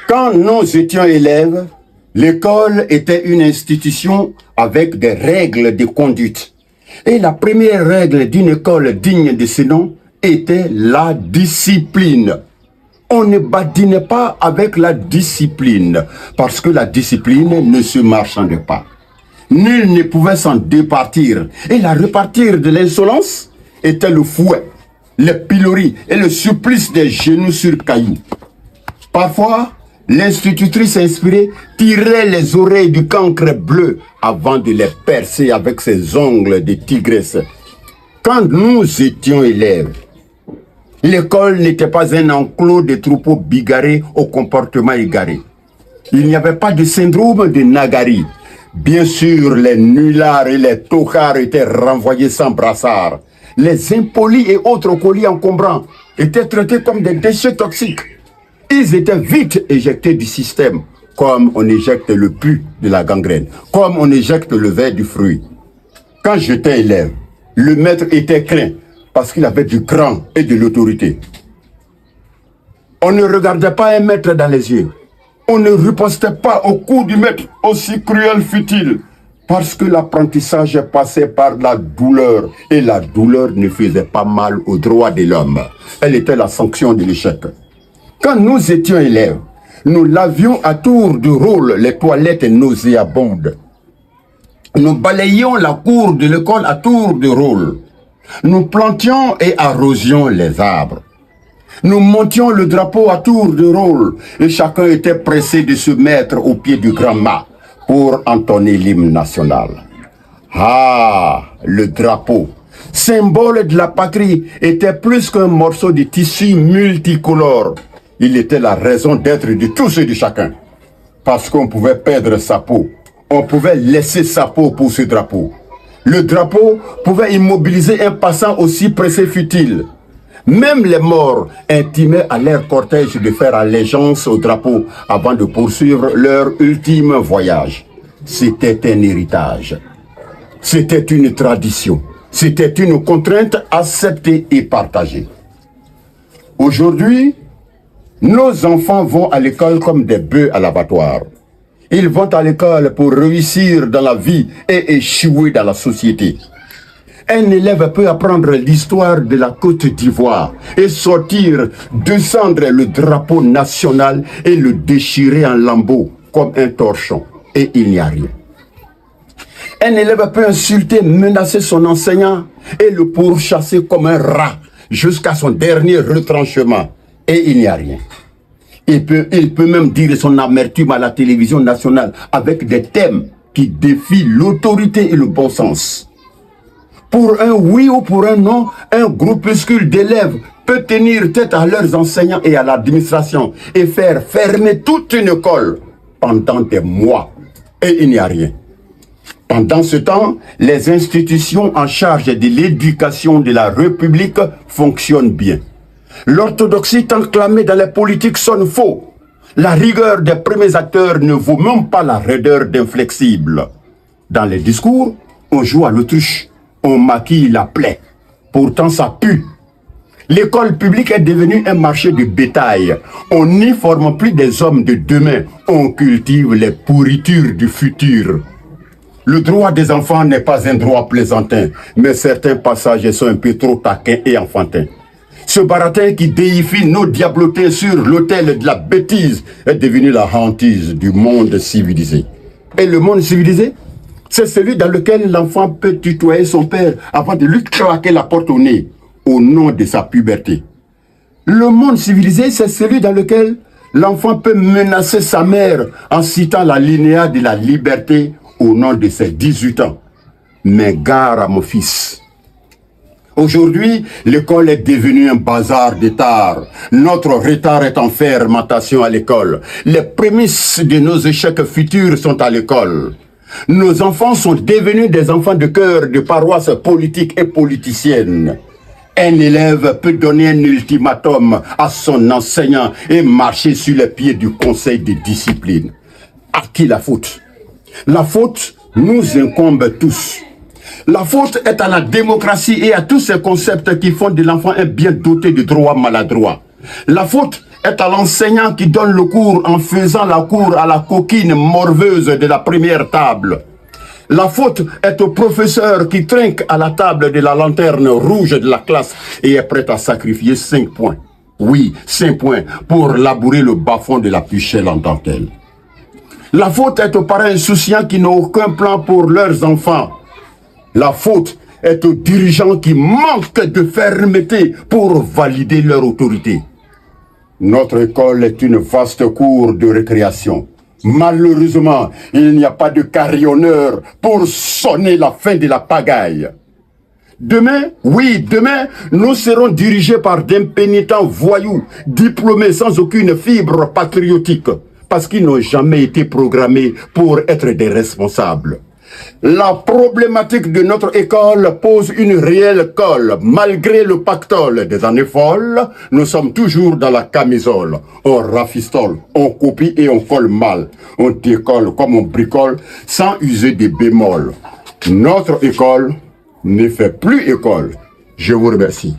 Quand nous étions élèves, l'école était une institution avec des règles de conduite. Et la première règle d'une école digne de ce nom était la discipline. On ne badinait pas avec la discipline, parce que la discipline ne se marchande pas. Nul ne pouvait s'en départir. Et la repartir de l'insolence était le fouet, le pilori et le supplice des genoux sur cailloux. Parfois, l'institutrice inspirée tirait les oreilles du cancre bleu avant de les percer avec ses ongles de tigresse. Quand nous étions élèves, l'école n'était pas un enclos de troupeaux bigarrés au comportement égaré. Il n'y avait pas de syndrome de Nagari. Bien sûr, les nullards et les tochards étaient renvoyés sans brassard. Les impolis et autres colis encombrants étaient traités comme des déchets toxiques. Ils étaient vite éjectés du système, comme on éjecte le pus de la gangrène, comme on éjecte le verre du fruit. Quand j'étais élève, le maître était craint parce qu'il avait du cran et de l'autorité. On ne regardait pas un maître dans les yeux. On ne ripostait pas au coup du maître, aussi cruel fut-il, parce que l'apprentissage passait par la douleur, et la douleur ne faisait pas mal aux droits de l'homme. Elle était la sanction de l'échec. Quand nous étions élèves, nous lavions à tour de rôle les toilettes nauséabondes. Nous balayions la cour de l'école à tour de rôle. Nous plantions et arrosions les arbres. Nous montions le drapeau à tour de rôle et chacun était pressé de se mettre au pied du grand mât pour entonner l'hymne national. Ah, le drapeau, symbole de la patrie, était plus qu'un morceau de tissu multicolore. Il était la raison d'être de tous et de chacun. Parce qu'on pouvait perdre sa peau, on pouvait laisser sa peau pour ce drapeau. Le drapeau pouvait immobiliser un passant aussi pressé fut-il. Même les morts intimaient à leur cortège de faire allégeance au drapeau avant de poursuivre leur ultime voyage. C'était un héritage. C'était une tradition. C'était une contrainte acceptée et partagée. Aujourd'hui, nos enfants vont à l'école comme des bœufs à l'abattoir. Ils vont à l'école pour réussir dans la vie et échouer dans la société. Un élève peut apprendre l'histoire de la Côte d'Ivoire et sortir, descendre le drapeau national et le déchirer en lambeaux comme un torchon. Et il n'y a rien. Un élève peut insulter, menacer son enseignant et le pourchasser comme un rat jusqu'à son dernier retranchement. Et il n'y a rien. Il peut même dire son amertume à la télévision nationale avec des thèmes qui défient l'autorité et le bon sens. Pour un oui ou pour un non, un groupuscule d'élèves peut tenir tête à leurs enseignants et à l'administration et faire fermer toute une école pendant des mois. Et il n'y a rien. Pendant ce temps, les institutions en charge de l'éducation de la République fonctionnent bien. L'orthodoxie tant clamée dans les politiques sonne faux. La rigueur des premiers acteurs ne vaut même pas la raideur d'inflexibles. Dans les discours, on joue à l'autruche. On maquille la plaie. Pourtant, ça pue. L'école publique est devenue un marché de bétail. On n'y forme plus des hommes de demain. On cultive les pourritures du futur. Le droit des enfants n'est pas un droit plaisantin, mais certains passages sont un peu trop taquins et enfantins. Ce baratin qui déifie nos diablotés sur l'autel de la bêtise est devenu la hantise du monde civilisé. Et le monde civilisé, c'est celui dans lequel l'enfant peut tutoyer son père avant de lui claquer la porte au nez, au nom de sa puberté. Le monde civilisé, c'est celui dans lequel l'enfant peut menacer sa mère en citant la linéa de la liberté au nom de ses 18 ans. Mais gare à mon fils. Aujourd'hui, l'école est devenue un bazar de tard. Notre retard est en fermentation à l'école. Les prémices de nos échecs futurs sont à l'école. Nos enfants sont devenus des enfants de cœur de paroisse politique et politicienne. Un élève peut donner un ultimatum à son enseignant et marcher sur les pieds du conseil de discipline. À qui la faute? La faute nous incombe tous. La faute est à la démocratie et à tous ces concepts qui font de l'enfant un bien doté de droits maladroits. La faute est à l'enseignant qui donne le cours en faisant la cour à la coquine morveuse de la première table. La faute est au professeur qui trinque à la table de la lanterne rouge de la classe et est prêt à sacrifier 5 points. Oui, 5 points pour labourer le bas-fond de la puchelle en dentelle. La faute est aux parents insouciants qui n'ont aucun plan pour leurs enfants. La faute est aux dirigeants qui manquent de fermeté pour valider leur autorité. Notre école est une vaste cour de récréation. Malheureusement, il n'y a pas de carillonneur pour sonner la fin de la pagaille. Demain, oui, demain, nous serons dirigés par d'impénitents voyous, diplômés sans aucune fibre patriotique, parce qu'ils n'ont jamais été programmés pour être des responsables. La problématique de notre école pose une réelle colle. Malgré le pactole des années folles, nous sommes toujours dans la camisole. On rafistole, on copie et on colle mal. On décolle comme on bricole sans user des bémols. Notre école ne fait plus école. Je vous remercie.